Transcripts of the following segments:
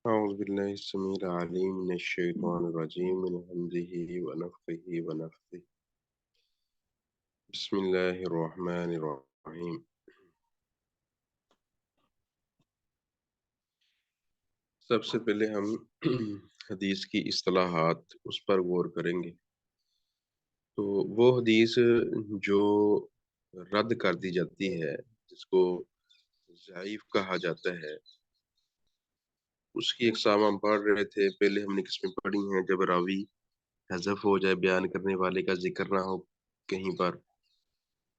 أعوذ بالله السميع العليم من الشيطان الرجيم من همزه ونفخه ونفثه بسم الله الرحمن الرحيم. سب سے پہلے ہم حدیث کی اصطلاحات اس پر غور کریں گے. تو وہ حدیث جو رد کر دی جاتی ہے، جس کو ضعیف کہا جاتا ہے، اس کی اقسام ہم پڑھ رہے تھے. پہلے ہم نے قسمیں پڑھی ہیں جب راوی حذف ہو جائے، بیان کرنے والے کا ذکر نہ ہو کہیں پر،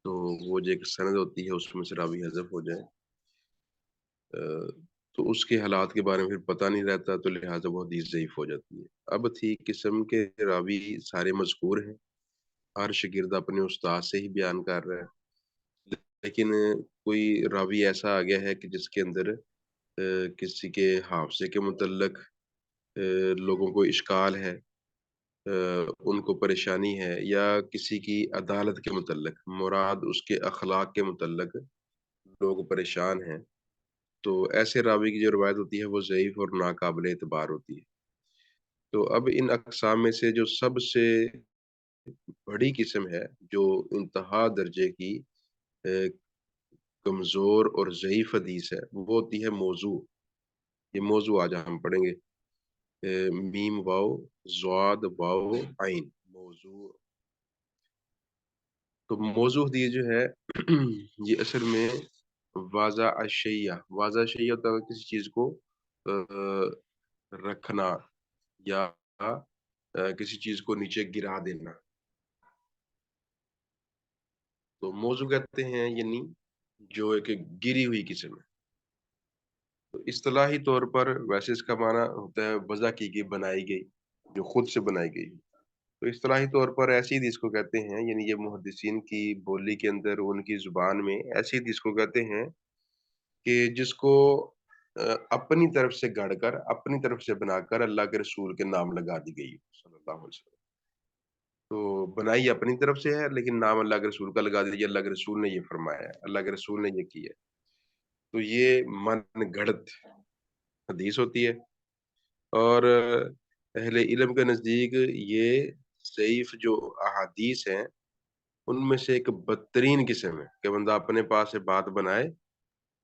تو وہ جو ایک سند ہوتی ہے اس میں سے راوی حذف ہو جائے، تو اس کے حالات کے بارے میں پھر پتہ نہیں رہتا، تو لہٰذا وہ حدیث ضعیف ہو جاتی ہے. اب تھی قسم کے راوی سارے مذکور ہیں، ہر شاگرد اپنے استاد سے ہی بیان کر رہا ہے، لیکن کوئی راوی ایسا آ گیا ہے کہ جس کے اندر کسی کے حافظے کے متعلق لوگوں کو اشکال ہے، ان کو پریشانی ہے، یا کسی کی عدالت کے متعلق، مراد اس کے اخلاق کے متعلق لوگ پریشان ہیں، تو ایسے راوی کی جو روایت ہوتی ہے وہ ضعیف اور ناقابل اعتبار ہوتی ہے. تو اب ان اقسام میں سے جو سب سے بڑی قسم ہے، جو انتہا درجے کی اہ، کمزور اور ضعیف حدیث ہے، وہ ہوتی ہے موضوع. یہ موضوع آج ہم پڑھیں گے. میم واو زواد واو عین، موضوع. تو موضوع حدیث جو ہے یہ اصل میں واضح اشیاء، واضح اشیاء ہوتا ہے کسی چیز کو رکھنا یا کسی چیز کو نیچے گرا دینا. تو موضوع کہتے ہیں یعنی جو ایک گری ہوئی قسم ہے. تو اصطلاحی طور پر ویسے اس کا معنی ہوتا ہے وضع کی گئی، بنائی گئی، جو خود سے بنائی گئی. تو اصطلاحی طور پر ایسی حدیث کو کہتے ہیں، یعنی یہ محدثین کی بولی کے اندر، ان کی زبان میں ایسی حدیث کو کہتے ہیں کہ جس کو اپنی طرف سے گڑھ کر، اپنی طرف سے بنا کر اللہ کے رسول کے نام لگا دی گئی صلی اللہ علیہ وسلم. تو بنائی اپنی طرف سے ہے، لیکن نام اللہ کے رسول کا لگا دیا، اللہ کے رسول نے یہ فرمایا ہے، اللہ کے رسول نے یہ کیا ہے. تو یہ من گھڑت حدیث ہوتی ہے. اور اہل علم کے نزدیک یہ ضعیف جو احادیث ہیں ان میں سے ایک بدترین قسم ہے کہ بندہ اپنے پاس سے بات بنائے.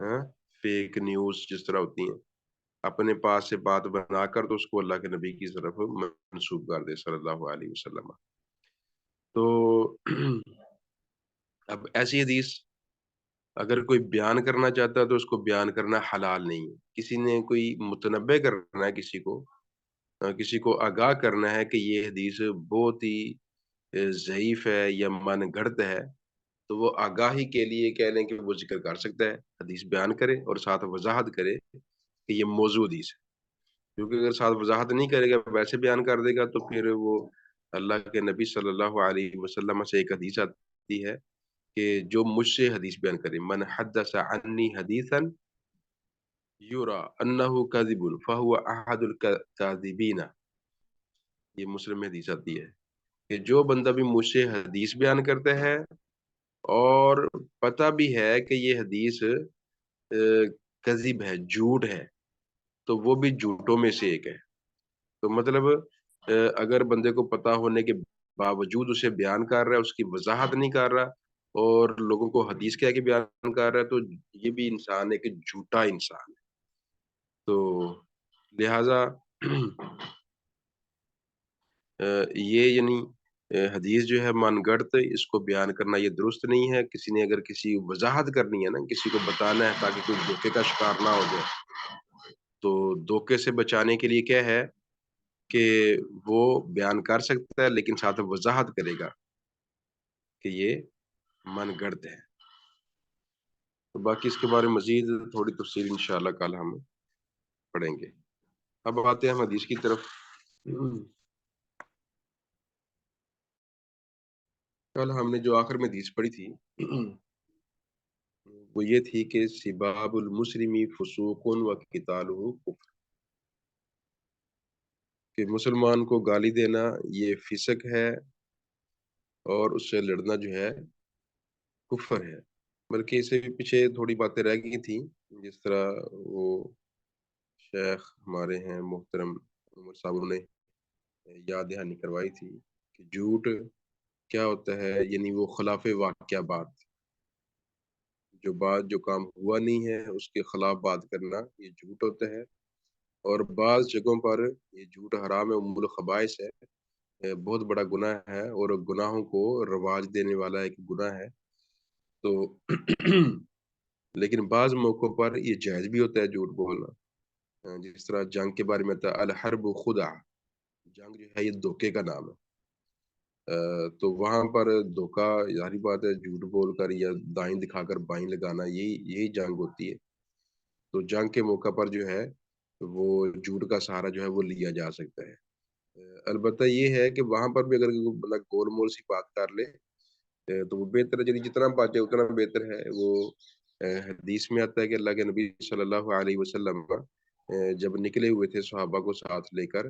ہاں، فیک نیوز جس طرح ہوتی ہیں، اپنے پاس سے بات بنا کر تو اس کو اللہ کے نبی کی طرف منسوب کر دے صلی اللہ علیہ وسلم. تو اب ایسی حدیث اگر کوئی بیان کرنا چاہتا ہے تو اس کو بیان کرنا حلال نہیں ہے. کسی نے کوئی متنبع کرنا ہے، کسی کو آگاہ کرنا ہے کہ یہ حدیث بہت ہی ضعیف ہے یا من گھڑت ہے، تو وہ آگاہی کے لیے کہہ لیں کہ وہ ذکر کر سکتا ہے، حدیث بیان کرے اور ساتھ وضاحت کرے کہ یہ موضوع حدیث ہے. کیونکہ اگر ساتھ وضاحت نہیں کرے گا، ویسے بیان کر دے گا، تو پھر وہ اللہ کے نبی صلی اللہ علیہ وسلم سے ایک حدیث آتی ہے کہ جو مجھ سے حدیث بیان کرے، من حدث عنی حدیثا یرا انہ کاذب فہو احد الکاذبین. یہ مسلم میں حدیث آتی ہے کہ جو بندہ بھی مجھ سے حدیث بیان کرتا ہے اور پتہ بھی ہے کہ یہ حدیث کذب ہے، جھوٹ ہے، تو وہ بھی جھوٹوں میں سے ایک ہے. تو مطلب اگر بندے کو پتہ ہونے کے باوجود اسے بیان کر رہا ہے، اس کی وضاحت نہیں کر رہا اور لوگوں کو حدیث کہہ کے بیان کر رہا ہے، تو یہ بھی انسان ہے کہ جھوٹا انسان ہے. تو لہٰذا یہ یعنی حدیث جو ہے من گڑت، اس کو بیان کرنا یہ درست نہیں ہے. کسی نے اگر کسی وضاحت کرنی ہے نا، کسی کو بتانا ہے تاکہ کوئی دھوکے کا شکار نہ ہو جائے، تو دھوکے سے بچانے کے لیے کیا ہے کہ وہ بیان کر سکتا ہے، لیکن ساتھ وضاحت کرے گا کہ یہ من گڑت ہے. تو باقی اس کے بارے میں مزید تھوڑی تفصیل انشاءاللہ کل ہم پڑھیں گے. اب آتے ہیں ہم حدیث کی طرف. کل ہم نے جو آخر میں حدیث پڑھی تھی وہ یہ تھی کہ سباب المسلمی فسوق و قتالہ کفر، کہ مسلمان کو گالی دینا یہ فسق ہے اور اس سے لڑنا جو ہے کفر ہے. بلکہ اس سے بھی پیچھے تھوڑی باتیں رہ گئی تھیں، جس طرح وہ شیخ ہمارے ہیں محترم عمر صاحب نے یاد دہانی کروائی تھی کہ جھوٹ کیا ہوتا ہے، یعنی وہ خلاف واقعہ بات، جو کام ہوا نہیں ہے اس کے خلاف بات کرنا یہ جھوٹ ہوتا ہے۔ اور بعض جگہوں پر یہ جھوٹ حرام ہے، ام الخبائث ہے، بہت بڑا گناہ ہے اور گناہوں کو رواج دینے والا ایک گناہ ہے۔ تو لیکن بعض موقعوں پر یہ جائز بھی ہوتا ہے جھوٹ بولنا، جس طرح جنگ کے بارے میں تھا الحرب خدع، جنگ جو ہے یہ دھوکے کا نام ہے۔ تو وہاں پر دھوکا، ظاہری بات ہے، جھوٹ بول کر یا دائیں دکھا کر بائیں لگانا، یہی جنگ ہوتی ہے۔ تو جنگ کے موقع پر جو ہے وہ جھوٹ کا سہارا جو ہے وہ لیا جا سکتا ہے۔ البتہ یہ ہے کہ وہاں پر بھی اگر کوئی بندہ گول مول سی بات کر لے، تو وہ بہتر ہے، یعنی جتنا بچے اتنا بہتر ہے۔ وہ حدیث میں آتا ہے کہ اللہ کے نبی صلی اللہ علیہ وسلم جب نکلے ہوئے تھے صحابہ کو ساتھ لے کر،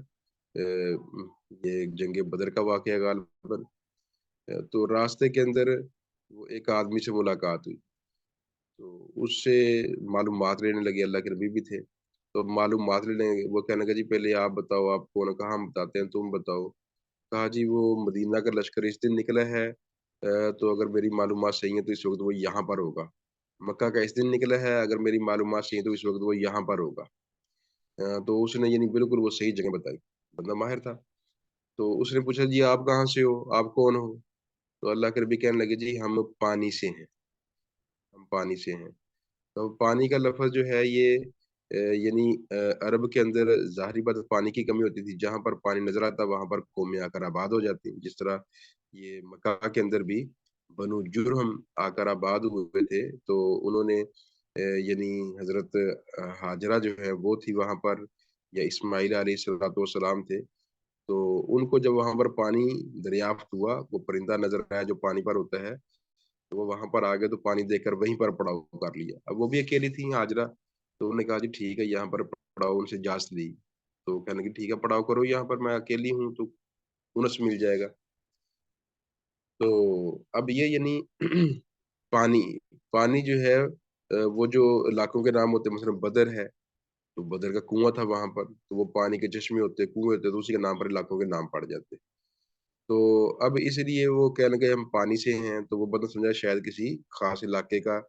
یہ جنگ بدر کا واقعہ غالباً، تو راستے کے اندر وہ ایک آدمی سے ملاقات ہوئی، تو اس سے معلومات لینے لگے، اللہ کے نبی بھی تھے، تو معلومات لینے لگے۔ وہ کہنے لگا جی پہلے آپ بتاؤ آپ کون، کہاں ہم بتاتے ہیں تم بتاؤ۔ کہا جی وہ مدینہ کا لشکر اس دن نکلا ہے، تو اگر میری معلومات صحیح ہیں تو اس وقت وہ یہاں پر ہوگا۔ مکہ کا اس دن نکلا ہے، اگر میری معلومات صحیح ہیں تو اس وقت وہ یہاں پر ہوگا۔ تو اس نے یعنی بالکل وہ صحیح جگہ بتائی، بندہ ماہر تھا۔ تو اس نے پوچھا جی آپ کہاں سے ہو، آپ کون ہو؟ تو اللہ کے نبی کہنے لگے جی ہم پانی سے ہیں، ہم پانی سے ہیں۔ تو پانی کا لفظ جو ہے یہ یعنی عرب کے اندر ظاہری بات ہے، پانی کی کمی ہوتی تھی، جہاں پر پانی نظر آتا وہاں پر قومیں آ کر آباد ہو جاتی، جس طرح یہ مکہ کے اندر بھی بنو جرہم آ کر آباد ہوئے تھے، تو انہوں نے یعنی حضرت ہاجرہ جو ہے وہ تھی وہاں پر، یا اسماعیل علیہ الصلوۃ والسلام تھے، تو ان کو جب وہاں پر پانی دریافت ہوا، وہ پرندہ نظر آیا جو پانی پر ہوتا ہے، تو وہ وہاں پر آ گئے، تو پانی دے کر وہیں پر پڑاؤ کر لیا۔ اب وہ بھی اکیلی تھی ہاجرہ، تو انہوں نے کہا جی ٹھیک ہے یہاں پر پڑاؤ، ان سے اجازت دی، تو کہنے لگی ٹھیک ہے پڑاؤ کرو یہاں پر، میں اکیلی ہوں تو انس مل جائے گا۔ تو اب یہ یعنی پانی پانی جو ہے وہ جو علاقوں کے نام ہوتے ہیں، مثلا بدر ہے تو بدر کا کنواں تھا وہاں پر، تو وہ پانی کے چشمے ہوتے، کنویں ہوتے، تو اسی کے نام پر علاقوں کے نام پڑ جاتے۔ تو اب اس لیے وہ کہنے لگے ہم پانی سے ہیں، تو وہ بندہ سمجھا شاید کسی خاص علاقے کا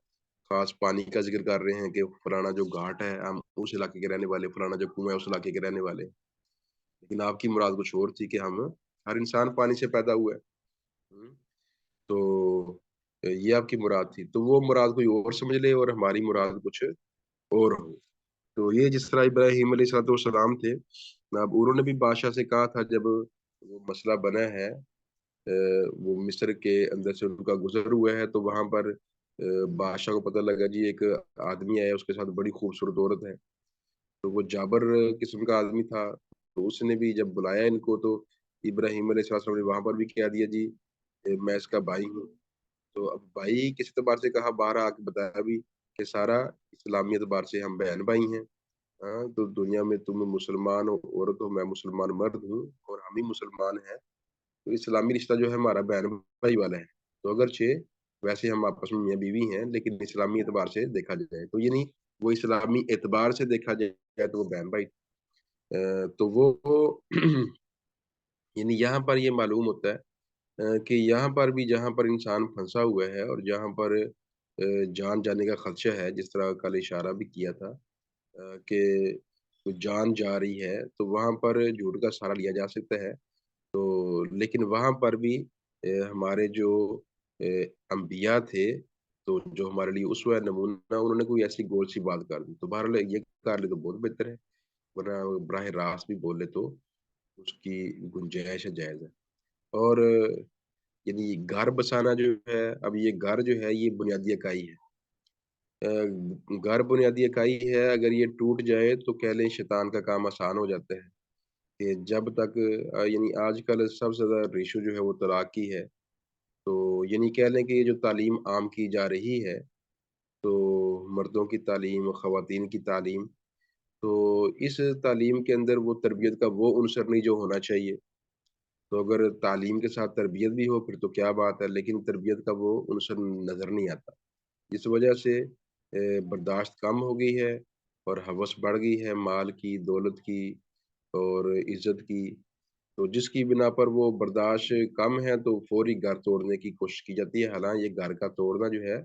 خاص پانی کا ذکر کر رہے ہیں کہ فلانا جو گھاٹ ہے ہم اس علاقے کے رہنے والے، فلانا جو کنواں ہے اس علاقے کے رہنے والے۔ لیکن آپ کی مراد کچھ اور تھی کہ ہم ہر انسان پانی سے پیدا ہوا ہے۔ ہوں، تو یہ آپ کی مراد تھی، تو وہ مراد کوئی اور سمجھ لے اور ہماری مراد کچھ اور ہو۔ تو یہ جس طرح ابراہیم علیہ السلام تھے، اب انہوں نے بھی بادشاہ سے کہا تھا جب وہ مسئلہ بنا ہے، وہ مصر کے اندر سے ان کا گزر ہوا ہے، تو وہاں پر بادشاہ کو پتہ لگا جی ایک آدمی آیا، اس کے ساتھ بڑی خوبصورت عورت ہے، تو وہ جابر قسم کا آدمی تھا، تو اس نے بھی جب بلایا ان کو، تو ابراہیم علیہ السلام نے وہاں پر بھی کہہ دیا جی میں اس کا بھائی ہوں۔ تو اب بھائی کس اعتبار سے کہا، باہر آ کے بتایا بھی کہ سارا اسلامی اعتبار سے ہم بہن بھائی ہیں، ہاں تو دنیا میں تم مسلمان ہو عورت ہو، میں مسلمان مرد ہوں اور ہم ہی مسلمان ہیں، تو اسلامی رشتہ جو ہے ہمارا بہن بھائی والا ہے۔ تو اگرچہ ویسے ہم آپس میں میاں بیوی ہیں، لیکن اسلامی اعتبار سے دیکھا جائے تو یہ نہیں، وہ اسلامی اعتبار سے دیکھا جائے تو وہ بہن بھائی۔ تو وہ یعنی یہاں پر یہ معلوم ہوتا ہے کہ یہاں پر بھی جہاں پر انسان پھنسا ہوا ہے اور جہاں پر جان جانے کا خدشہ ہے، جس طرح کل اشارہ بھی کیا تھا کہ کوئی جان جا رہی ہے، تو وہاں پر جھوٹ کا سہارا لیا جا سکتا ہے۔ تو لیکن وہاں پر بھی ہمارے جو انبیاء تھے، تو جو ہمارے لیے اسوہ نمونہ، انہوں نے کوئی ایسی گول سی بات کر دی، تو بہرحال یہ کر لے تو بہت بہتر ہے، ورنہ براہ راست بھی بولے تو اس کی گنجائش ہے، جائز ہے۔ اور یعنی گھر بسانا جو ہے، اب یہ گھر جو ہے یہ بنیادی اکائی ہے، گھر بنیادی اکائی ہے، اگر یہ ٹوٹ جائے تو کہہ لیں شیطان کا کام آسان ہو جاتا ہے، کہ جب تک یعنی آج کل سب سے زیادہ ریشو جو ہے وہ طلاق کی ہے، تو یعنی کہہ لیں کہ یہ جو تعلیم عام کی جا رہی ہے، تو مردوں کی تعلیم، خواتین کی تعلیم، تو اس تعلیم کے اندر وہ تربیت کا وہ عنصر نہیں جو ہونا چاہیے، تو اگر تعلیم کے ساتھ تربیت بھی ہو پھر تو کیا بات ہے، لیکن تربیت کا وہ عنصر نظر نہیں آتا، اس وجہ سے برداشت کم ہو گئی ہے، اور ہوس بڑھ گئی ہے مال کی، دولت کی اور عزت کی، تو جس کی بنا پر وہ برداشت کم ہے تو فوری گھر توڑنے کی کوشش کی جاتی ہے۔ حالانکہ یہ گھر کا توڑنا جو ہے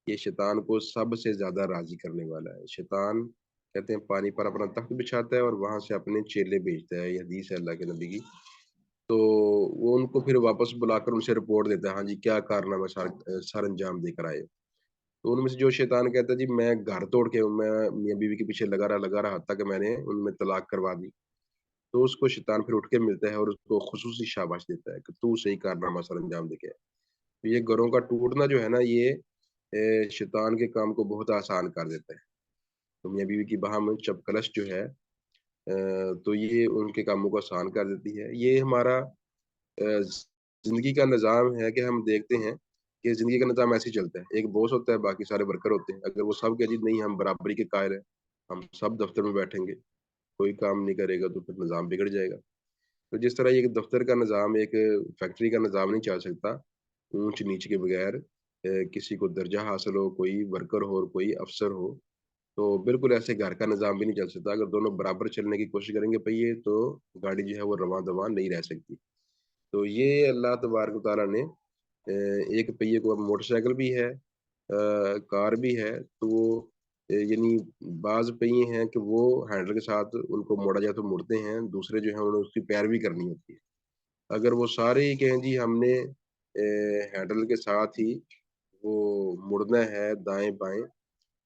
یہ شیطان کو سب سے زیادہ راضی کرنے والا ہے۔ شیطان کہتے ہیں پانی پر اپنا تخت بچھاتا ہے اور وہاں سے اپنے چیلے بھیجتا ہے، یہ حدیث ہے اللہ کے نبی کی۔ تو وہ ان کو پھر واپس بلا کر ان سے رپورٹ دیتا ہے، ہاں جی کیا کارنامہ سر انجام دے کر آئے۔ تو ان میں سے جو شیطان کہتا ہے جی میں گھر توڑ کے میں میاں بیوی کے پیچھے لگا رہا تھا کہ میں نے ان میں طلاق کروا دی، تو اس کو شیطان پھر اٹھ کے ملتا ہے اور اس کو خصوصی شاباش دیتا ہے کہ تو صحیح کارنامہ سر انجام دے کے آیا۔ تو یہ گھروں کا ٹوٹنا جو ہے نا یہ شیطان کے کام کو بہت آسان کر دیتا ہے۔ تو میاں بیوی کی باہم چپ کلش جو ہے تو یہ ان کے کاموں کو آسان کر دیتی ہے۔ یہ ہمارا زندگی کا نظام ہے کہ ہم دیکھتے ہیں کہ زندگی کا نظام ایسے ہی چلتا ہے۔ ایک باس ہوتا ہے، باقی سارے ورکر ہوتے ہیں۔ اگر وہ سب کہے جی نہیں ہم برابری کے قائل ہیں، ہم سب دفتر میں بیٹھیں گے، کوئی کام نہیں کرے گا تو پھر نظام بگڑ جائے گا۔ تو جس طرح ایک دفتر کا نظام ایک فیکٹری کا نظام نہیں چل سکتا اونچ نیچ کے بغیر، کسی کو درجہ حاصل ہو، کوئی ورکر ہو اور کوئی افسر ہو، تو بالکل ایسے گھر کا نظام بھی نہیں چل سکتا۔ اگر دونوں برابر چلنے کی کوشش کریں گے پہیے تو گاڑی جو ہے وہ رواں دواں نہیں رہ سکتی۔ تو یہ اللہ تبارک و تعالیٰ نے ایک پہیے کو، اب موٹر سائیکل بھی ہے، کار بھی ہے، تو وہ یعنی بعض پہیے ہیں کہ وہ ہینڈل کے ساتھ ان کو موڑا جائے تو مڑتے ہیں، دوسرے جو ہیں انہیں اس کی پیروی کرنی ہوتی ہے۔ اگر وہ سارے ہی کہیں جی ہم نے ہینڈل کے ساتھ ہی وہ مڑنا ہے دائیں بائیں،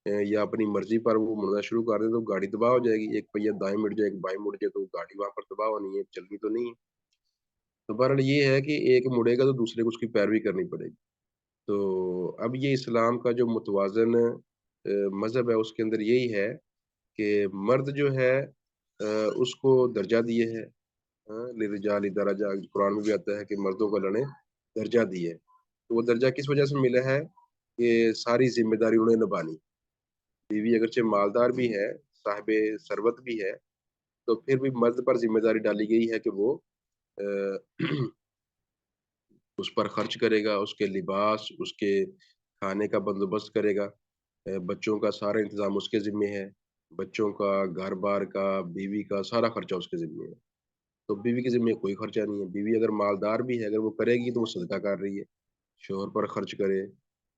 یا اپنی مرضی پر وہ مڑنا شروع کر دیں تو گاڑی تباہ ہو جائے گی۔ ایک پہیہ دائیں مڑ جائے، ایک بائیں مڑ جائے تو گاڑی وہاں پر تباہ ہونی ہے، چلنی تو نہیں ہے۔ تو بہرحال یہ ہے کہ ایک مڑے گا تو دوسرے کو اس کی پیروی کرنی پڑے گی۔ تو اب یہ اسلام کا جو متوازن مذہب ہے اس کے اندر یہی ہے کہ مرد جو ہے اس کو درجہ دیے ہے، لِلرِّجَالِ دَرَجَہ، قرآن میں بھی آتا ہے کہ مردوں کو اللہ نے درجہ دی ہے۔ تو وہ درجہ کس وجہ سے ملا ہے کہ ساری ذمہ داری انہیں نبھانی۔ بیوی اگرچہ مالدار بھی ہے، صاحب ثروت بھی ہے، تو پھر بھی مرد پر ذمہ داری ڈالی گئی ہے کہ وہ اس پر خرچ کرے گا، اس کے لباس، اس کے کھانے کا بندوبست کرے گا، بچوں کا سارا انتظام اس کے ذمہ ہے، بچوں کا، گھر-بار کا، بیوی کا سارا خرچہ اس کے ذمہ ہے۔ تو بیوی کے ذمہ کوئی خرچہ نہیں ہے۔ بیوی اگر مالدار بھی ہے، اگر وہ کرے گی تو وہ صدقہ کر رہی ہے۔ شوہر پر خرچ کرے،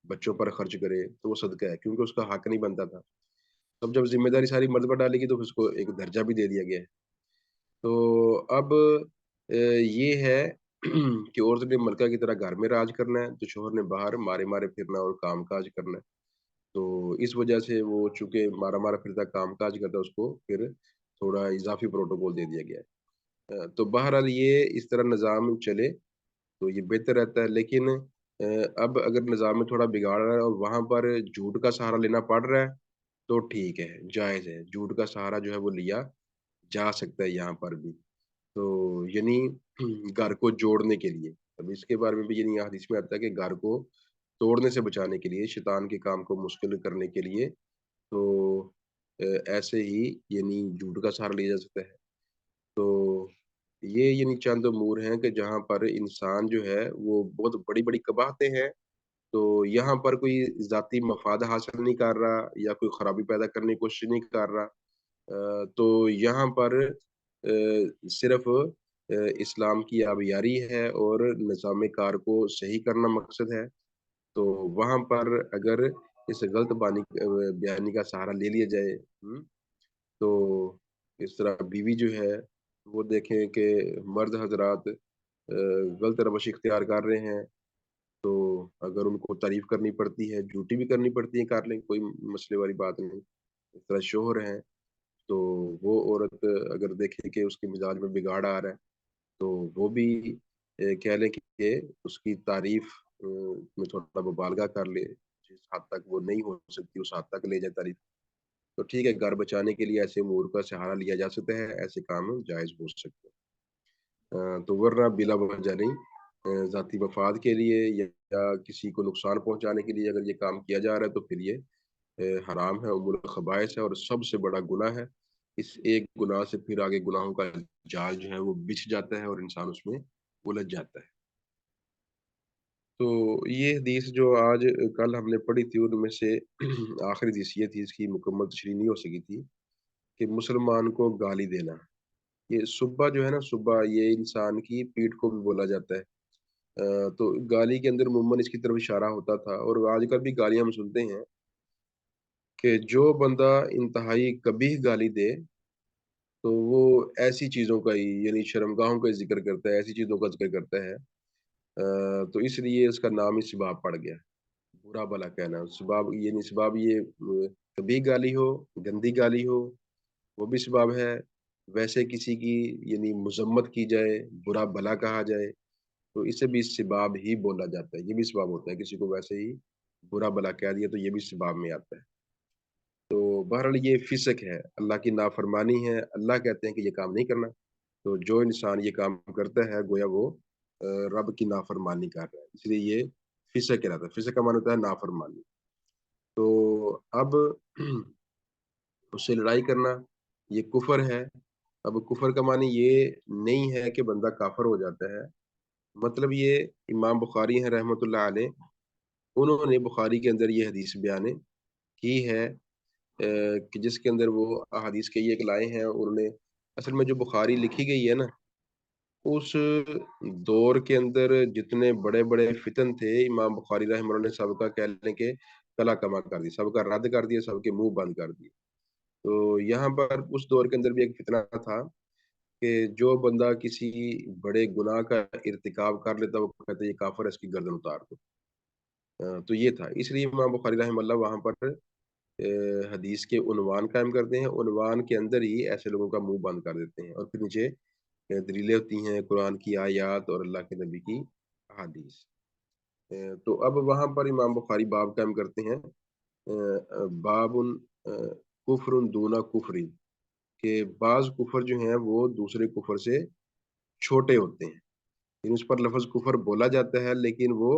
بچوں پر خرچ کرے تو وہ صدقہ ہے، کیونکہ اس کا حق نہیں بنتا تھا۔ اب جب ذمہ داری ساری مرد پر ڈالے گی تو اس کو ایک درجہ بھی دے دیا گیا ہے۔ تو اب یہ ہے کہ عورت نے ملکہ کی طرح گھر میں راج کرنا ہے، تو شوہر نے باہر مارے مارے پھرنا اور کام کاج کرنا ہے۔ تو اس وجہ سے وہ چونکہ مارا مارا پھرتا کام کاج کرتا ہے، اس کو پھر تھوڑا اضافی پروٹوکول دے دیا گیا ہے۔ تو بہرحال یہ اس طرح نظام چلے تو یہ بہتر رہتا ہے، لیکن اب اگر نظام میں تھوڑا بگاڑ رہا ہے اور وہاں پر جھوٹ کا سہارا لینا پڑ رہا ہے تو ٹھیک ہے، جائز ہے، جھوٹ کا سہارا جو ہے وہ لیا جا سکتا ہے یہاں پر بھی۔ تو یعنی گھر کو جوڑنے کے لیے، اب اس کے بارے میں بھی یعنی حدیث میں آتا ہے کہ گھر کو توڑنے سے بچانے کے لیے، شیطان کے کام کو مشکل کرنے کے لیے، تو ایسے ہی یعنی جھوٹ کا سہارا لیا جا سکتا ہے۔ تو یہ یعنی چند امور ہیں کہ جہاں پر انسان جو ہے وہ بہت بڑی-بڑی قباحتیں ہیں، تو یہاں پر کوئی ذاتی مفاد حاصل نہیں کر رہا یا کوئی خرابی پیدا کرنے کی کوشش نہیں کر رہا، تو یہاں پر صرف اسلام کی آبیاری ہے اور نظام کار کو صحیح کرنا مقصد ہے۔ تو وہاں پر اگر اس غلط بیانی کا سہارا لے لیا جائے، تو اس طرح بیوی جو ہے وہ دیکھیں کہ مرد حضرات غلط روش اختیار کر رہے ہیں، تو اگر ان کو تعریف کرنی پڑتی ہے، جھوٹی بھی کرنی پڑتی ہے، کر لیں، کوئی مسئلے والی بات نہیں۔ اس طرح شوہر ہیں تو وہ عورت اگر دیکھے کہ اس کے مزاج میں بگاڑ آ رہا ہے تو وہ بھی کہہ لیں کہ اس کی تعریف میں تھوڑا مبالغہ کر لے، جس حد تک وہ نہیں ہو سکتی اس حد تک لے جائے تعریف، تو ٹھیک ہے، گھر بچانے کے لیے ایسے امور کا سہارا لیا جا سکتا ہے، ایسے کام جائز ہو سکتے ہیں۔ تو ورنہ بلا وجہ نہیں، ذاتی مفاد کے لیے یا کسی کو نقصان پہنچانے کے لیے اگر یہ کام کیا جا رہا ہے تو پھر یہ حرام ہے، ام الخبائث ہے اور سب سے بڑا گناہ ہے۔ اس ایک گناہ سے پھر آگے گناہوں کا جال جو ہے وہ بچھ جاتا ہے اور انسان اس میں الجھ جاتا ہے۔ تو یہ حدیث جو آج کل ہم نے پڑھی تھی ان میں سے آخری حدیث یہ تھی، اس کی مکمل تشریح نہیں ہو سکی تھی۔ کہ مسلمان کو گالی دینا، یہ سبہ جو ہے نا، سبہ یہ انسان کی پیٹھ کو بھی بولا جاتا ہے۔ تو گالی کے اندر عموماً اس کی طرف اشارہ ہوتا تھا، اور آج کل بھی گالیاں ہم سنتے ہیں کہ جو بندہ انتہائی قبیح گالی دے تو وہ ایسی چیزوں کا ہی، یعنی شرمگاہوں کا ذکر کرتا ہے، ایسی چیزوں کا ذکر کرتا ہے۔ تو اس لیے اس کا نام ہی سباب پڑ گیا، برا بھلا کہنا۔ سباب یعنی سباب یہ کبھی گالی ہو، گندی گالی ہو، وہ بھی سباب ہے۔ ویسے کسی کی یعنی مذمت کی جائے، برا بھلا کہا جائے، تو اسے بھی سباب ہی بولا جاتا ہے، یہ بھی سباب ہوتا ہے۔ کسی کو ویسے ہی برا بھلا کہہ دیا تو یہ بھی سباب میں آتا ہے۔ تو بہرحال یہ فسق ہے، اللہ کی نافرمانی ہے، اللہ کہتے ہیں کہ یہ کام نہیں کرنا۔ تو جو انسان یہ کام کرتا ہے گویا وہ رب کی نافرمانی کر رہا ہے، اس لیے یہ فسق کہلاتا ہے۔ فسق کا معنی ہوتا ہے نافرمانی۔ تو اب اس سے لڑائی کرنا یہ کفر ہے۔ اب کفر کا معنی یہ نہیں ہے کہ بندہ کافر ہو جاتا ہے، مطلب یہ امام بخاری ہیں رحمۃ اللہ علیہ، انہوں نے بخاری کے اندر یہ حدیث بیان کی ہے، کہ جس کے اندر وہ احادیث کے یہ ایک لائے ہیں، اور انہوں نے اصل میں جو بخاری لکھی گئی ہے نا، اس دور کے اندر جتنے بڑے بڑے فتن تھے، امام بخاری رحمہ اللہ نے سب کا کہہ لیں کہ کلا کما کر دی، سب کا رد کر دیا، سب کے منہ بند کر دیے۔ تو یہاں پر اس دور کے اندر بھی ایک فتنہ تھا کہ جو بندہ کسی بڑے گناہ کا ارتکاب کر لیتا، وہ کہتے یہ کافر ہے، اس کی گردن اتار دو۔ تو یہ تھا، اس لیے امام بخاری رحمہ اللہ وہاں پر حدیث کے عنوان قائم کرتے ہیں، عنوان کے اندر ہی ایسے لوگوں کا منہ بند کر دیتے ہیں، اور پھر نیچے دلیلیں ہوتی ہیں قرآن کی آیات اور اللہ کے نبی کی احادیث۔ تو اب وہاں پر امام بخاری باب قائم کرتے ہیں، باب کفر دون کفر، کہ بعض کفر جو ہیں وہ دوسرے کفر سے چھوٹے ہوتے ہیں، یعنی اس پر لفظ کفر بولا جاتا ہے، لیکن وہ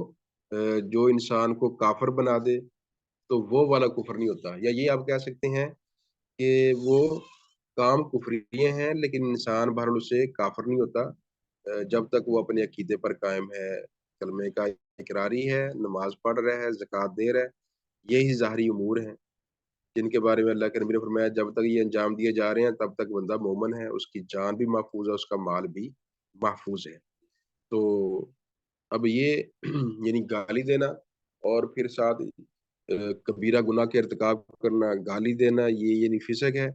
جو انسان کو کافر بنا دے تو وہ والا کفر نہیں ہوتا، یا یہ آپ کہہ سکتے ہیں کہ وہ کام کفریے ہیں لیکن انسان بہرحال اس سے کافر نہیں ہوتا، جب تک وہ اپنے عقیدے پر قائم ہے، کلمے کا اقراری ہے، نماز پڑھ رہا ہے، زکوٰۃ دے رہا ہے، یہی ظاہری امور ہیں جن کے بارے میں اللہ کے نبی نے فرمایا جب تک یہ انجام دیے جا رہے ہیں تب تک بندہ مومن ہے، اس کی جان بھی محفوظ ہے، اس کا مال بھی محفوظ ہے۔ تو اب یہ یعنی گالی دینا اور پھر ساتھ کبیرہ گناہ کے ارتکاب کرنا، گالی دینا، یہ یعنی فسق ہے۔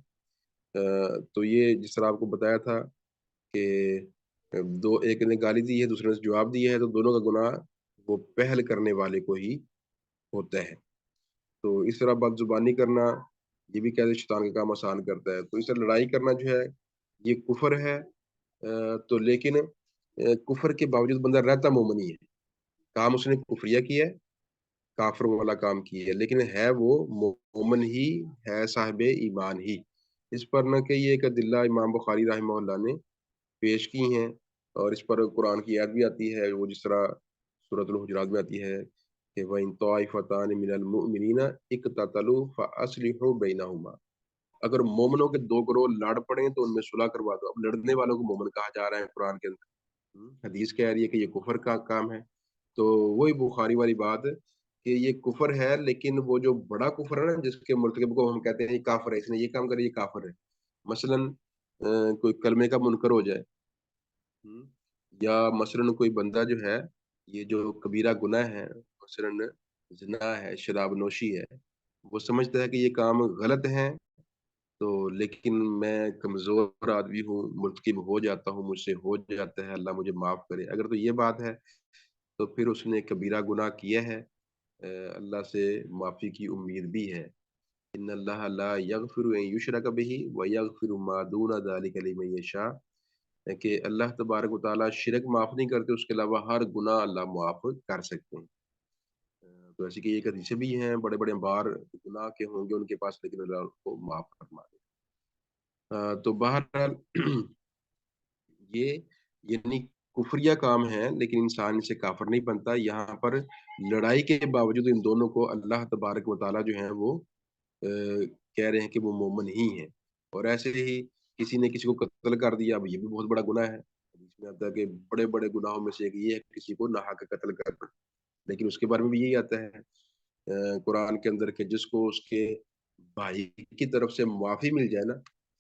تو یہ جس طرح آپ کو بتایا تھا کہ دو ایک نے گالی دی ہے، دوسرے نے جواب دیا ہے، تو دونوں کا گناہ وہ پہل کرنے والے کو ہی ہوتا ہے۔ تو اس طرح بد زبانی کرنا یہ بھی کہتے ہیں شیطان کا کام آسان کرتا ہے، تو اس طرح لڑائی کرنا جو ہے یہ کفر ہے۔ تو لیکن کفر کے باوجود بندہ رہتا مومن ہی ہے، کام اس نے کفریہ کیا ہے، کافر والا کام کیا ہے، لیکن ہے وہ مومن ہی، ہے صاحب ایمان ہی۔ اس پر نہ کہ یہ ایک ادلہ امام بخاری رحمہ اللہ نے پیش کی ہیں، اور اس پر قرآن کی آیت بھی آتی ہے، وہ جس طرح سورۃ الحجرات میں آتی ہے کہ وَإِن طَائِفَتَانِ مِنَ الْمُؤْمِنِينَ اقْتَتَلُوا فَأَصْلِحُوا بَيْنَهُمَا، اگر مومنوں کے دو گروہ لڑ پڑیں تو ان میں صلح کروا دو۔ اب لڑنے والوں کو مومن کہا جا رہا ہے قرآن کے اندر، حدیث کہہ رہی ہے کہ یہ کفر کا کام ہے۔ تو وہی بخاری والی بات کہ یہ کفر ہے، لیکن وہ جو بڑا کفر ہے نا جس کے مرتکب کو ہم کہتے ہیں یہ کافر ہے، اس نے یہ کام کرے، یہ کافر ہے۔ مثلا کوئی کلمے کا منکر ہو جائے، یا مثلا کوئی بندہ جو ہے یہ جو کبیرہ گناہ ہے، مثلا زنا ہے، شراب نوشی ہے، وہ سمجھتا ہے کہ یہ کام غلط ہے، تو لیکن میں کمزور آدمی ہوں، مرتکب ہو جاتا ہوں، مجھ سے ہو جاتا ہے، اللہ مجھے معاف کرے، اگر تو یہ بات ہے تو پھر اس نے کبیرہ گناہ کیا ہے، اللہ سے معافی کی امید بھی ہے۔ ان اللہ لا یغفر ان یشرک بہ ویغفر ما دون ذلک لمن یشاء، کہ اللہ تبارک و تعالیٰ شرک معاف نہیں کرتے، اس کے علاوہ ہر گناہ اللہ معاف کر سکتے ہیں۔ تو ایسی کہ ایک حدیثیں بھی ہیں، بڑے بڑے بار گناہ کے ہوں گے ان کے پاس لیکن اللہ ان کو معاف فرما دے۔ تو بہرحال یہ یعنی کفریہ کام ہے، لیکن انسان سے کافر نہیں بنتا۔ یہاں پر لڑائی کے باوجود ان دونوں کو اللہ تبارک و تعالیٰ جو ہیں وہ کہہ رہے ہیں کہ وہ مومن ہی ہیں۔ اور ایسے ہی کسی نے کسی کو قتل کر دیا، اب یہ بھی بہت بڑا گناہ ہے، حدیث میں آتا ہے کہ بڑے بڑے گناہوں میں سے ایک یہ ہے کہ کسی کو ناحق قتل کرنا، لیکن اس کے بارے میں بھی یہی آتا ہے قرآن کے اندر کہ جس کو اس کے بھائی کی طرف سے معافی مل جائے نا،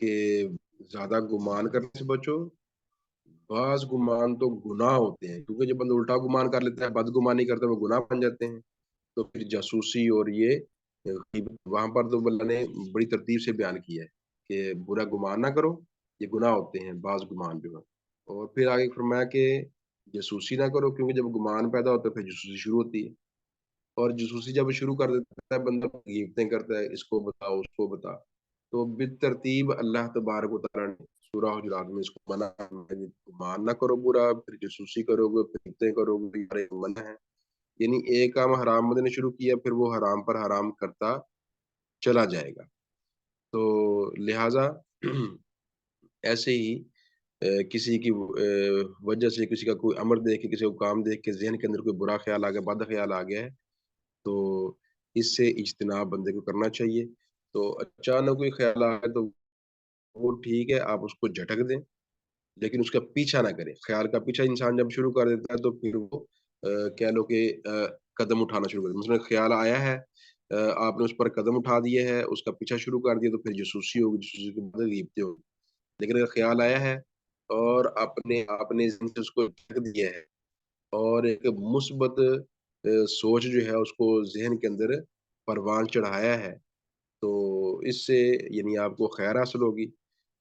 کہ زیادہ گمان کرنے سے بچو، بعض گمان تو گناہ ہوتے ہیں، کیونکہ جب بندہ الٹا گمان کر لیتا ہے، بدگمانی کرتا ہے، وہ گناہ بن جاتے ہیں۔ تو پھر جاسوسی اور یہ غیبت، وہاں پر تو اللہ نے بڑی ترتیب سے بیان کیا ہے کہ برا گمان نہ کرو، یہ گناہ ہوتے ہیں بعض گمان جو ہے۔ اور پھر آگے فرمایا کہ جاسوسی نہ کرو، کیونکہ جب گمان پیدا ہوتا ہے پھر جاسوسی شروع ہوتی ہے، اور جاسوسی جب شروع کر دیتا ہے بندہ، غیبتیں کرتا ہے، اس کو بتا اس کو بتا، تو بالترتیب اللہ تبارک و تعالیٰ نے سورہ حجرات میں اس کو منع ہے، گمان نہ کرو برا، پھر جاسوسی کرو گے، پھر غیبتیں کرو گے، یہ منع ہے۔ یعنی ایک کام حرام بندے نے شروع کیا، پھر وہ حرام پر حرام کرتا چلا جائے گا۔ تو لہٰذا ایسے ہی کسی کی وجہ سے، کسی کا کوئی امر دیکھ کے، کسی کو کام دیکھ کے ذہن کے اندر کوئی برا خیال آ گیا، بد خیال آ گیا ہے، تو اس سے اجتناب بندے کو کرنا چاہیے۔ تو اچانک کوئی خیال آئے تو وہ ٹھیک ہے، آپ اس کو جھٹک دیں، لیکن اس کا پیچھا نہ کریں۔ خیال کا پیچھا انسان جب شروع کر دیتا ہے تو پھر وہ کہہ لو کہ قدم اٹھانا شروع کر دیا، مثلاً خیال آیا ہے، آپ نے اس پر قدم اٹھا دیے ہے، اس کا پیچھا شروع کر دیا، تو پھر جاسوسی ہوگی، جاسوسی کے بعد غیبتیں ہوگی۔ لیکن اگر خیال آیا ہے اور آپ نے ذہن سے اس کو ڈھک دیا ہے، اور ایک مثبت سوچ جو ہے اس کو ذہن کے اندر پروان چڑھایا ہے، تو اس سے یعنی آپ کو خیر حاصل ہوگی،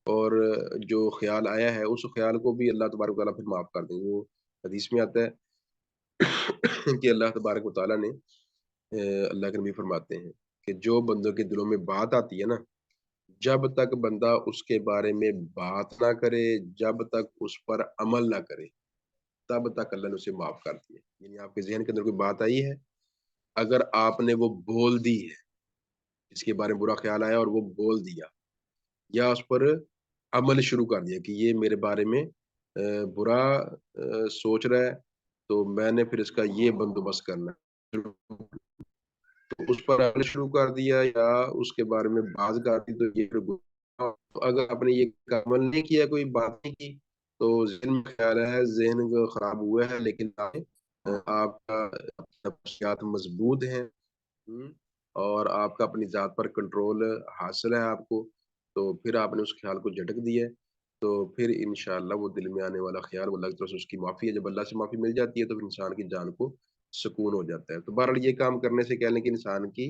اور جو خیال آیا ہے اس خیال کو بھی اللہ تبارک و تعالیٰ پھر معاف کر دیں گے۔ وہ حدیث میں آتا ہے کہ اللہ تبارک و تعالیٰ نے اللہ کے نبی فرماتے ہیں کہ جو بندوں کے دلوں میں بات آتی ہے نا، جب تک بندہ اس کے بارے میں بات نہ کرے، جب تک اس پر عمل نہ کرے، تب تک اللہ نے اسے معاف کر دیا۔ یعنی آپ کے ذہن کے اندر کوئی بات آئی ہے، اگر آپ نے وہ بول دی ہے، جس کے بارے میں برا خیال آیا اور وہ بول دیا، یا اس پر عمل شروع کر دیا کہ یہ میرے بارے میں برا سوچ رہا ہے، تو میں نے پھر اس کا یہ بندوبست کرنا ہے، تو اس پر عمل شروع کر دیا یا اس کے بارے میں بات کر دی، تو یہ پھر تو اگر آپ نے یہ عمل نہیں کیا، کوئی بات نہیں کی، تو ذہن میں خیال ہے، ذہن خراب ہوا ہے، لیکن آپ کا نفسیات مضبوط ہیں، ہوں، اور آپ کا اپنی ذات پر کنٹرول حاصل ہے آپ کو، تو پھر آپ نے اس خیال کو جھٹک دیا ہے، تو پھر انشاءاللہ وہ دل میں آنے والا خیال، وہ اللہ کی طرف سے اس کی معافی ہے، جب اللہ سے معافی مل جاتی ہے تو پھر انسان کی جان کو سکون ہو جاتا ہے۔ تو بہرحال یہ کام کرنے سے کہہ لیں کہ انسان کی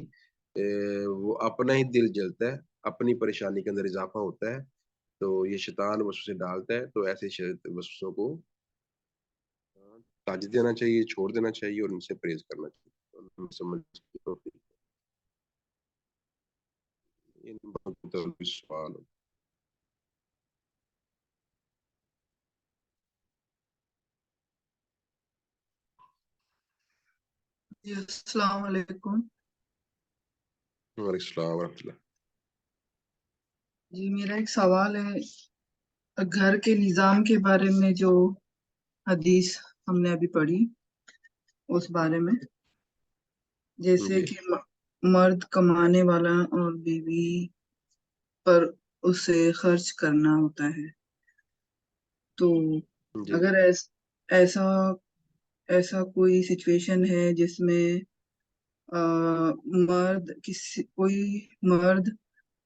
وہ اپنا ہی دل جلتا ہے، اپنی پریشانی کے اندر اضافہ ہوتا ہے، تو یہ شیطان وسوسے ڈالتا ہے، تو ایسے وسوسوں کو تاج دینا چاہیے، چھوڑ دینا چاہیے، اور ان سے پرہیز کرنا چاہیے۔ اللہ ہمیں سمجھ کی توفیق دے۔ ان باتوں پر بھی سوال ہو۔ جی السلام علیکم۔ وعلیکم السلام ورحمۃ اللہ۔ جی میرا ایک سوال ہے، گھر کے نظام کے بارے میں جو حدیث ہم نے ابھی پڑھی اس بارے میں، جیسے جی کہ مرد کمانے والا اور بیوی پر اسے خرچ کرنا ہوتا ہے، تو جی اگر ایسا ایسا کوئی سچویشن ہے جس میں کوئی مرد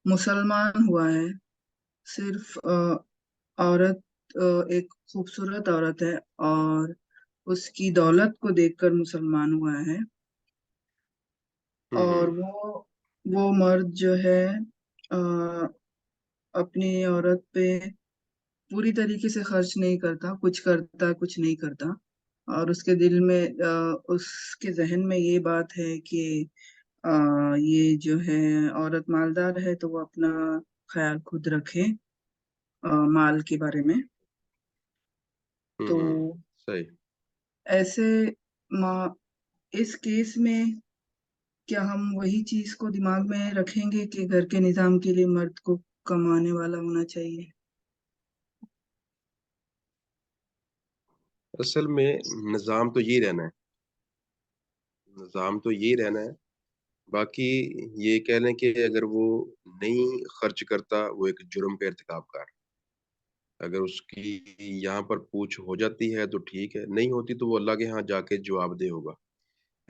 مسلمان ہوا ہے، صرف عورت ایک خوبصورت عورت ہے اور اس کی دولت کو دیکھ کر مسلمان ہوا ہے، اور ہوں وہ مرد جو ہے اپنی عورت پہ پوری طریقے سے خرچ نہیں کرتا، کچھ کرتا کچھ نہیں کرتا، اور اس کے دل میں اس کے ذہن میں یہ بات ہے کہ یہ جو ہے عورت مالدار ہے تو وہ اپنا خیال خود رکھے مال کے بارے میں، تو ہوں صحیح۔ ایسے اس کیس میں کیا ہم وہی چیز کو دماغ میں رکھیں گے کہ گھر کے نظام کے لیے مرد کو کمانے والا ہونا چاہیے؟ اصل میں نظام تو یہی رہنا ہے، نظام تو یہی رہنا ہے، باقی یہ کہہ لیں کہ اگر وہ نہیں خرچ کرتا، وہ ایک جرم کا ارتکاب کر، اگر اس کی یہاں پر پوچھ ہو جاتی ہے تو ٹھیک ہے، نہیں ہوتی تو وہ اللہ کے ہاں جا کے جواب دہ ہوگا۔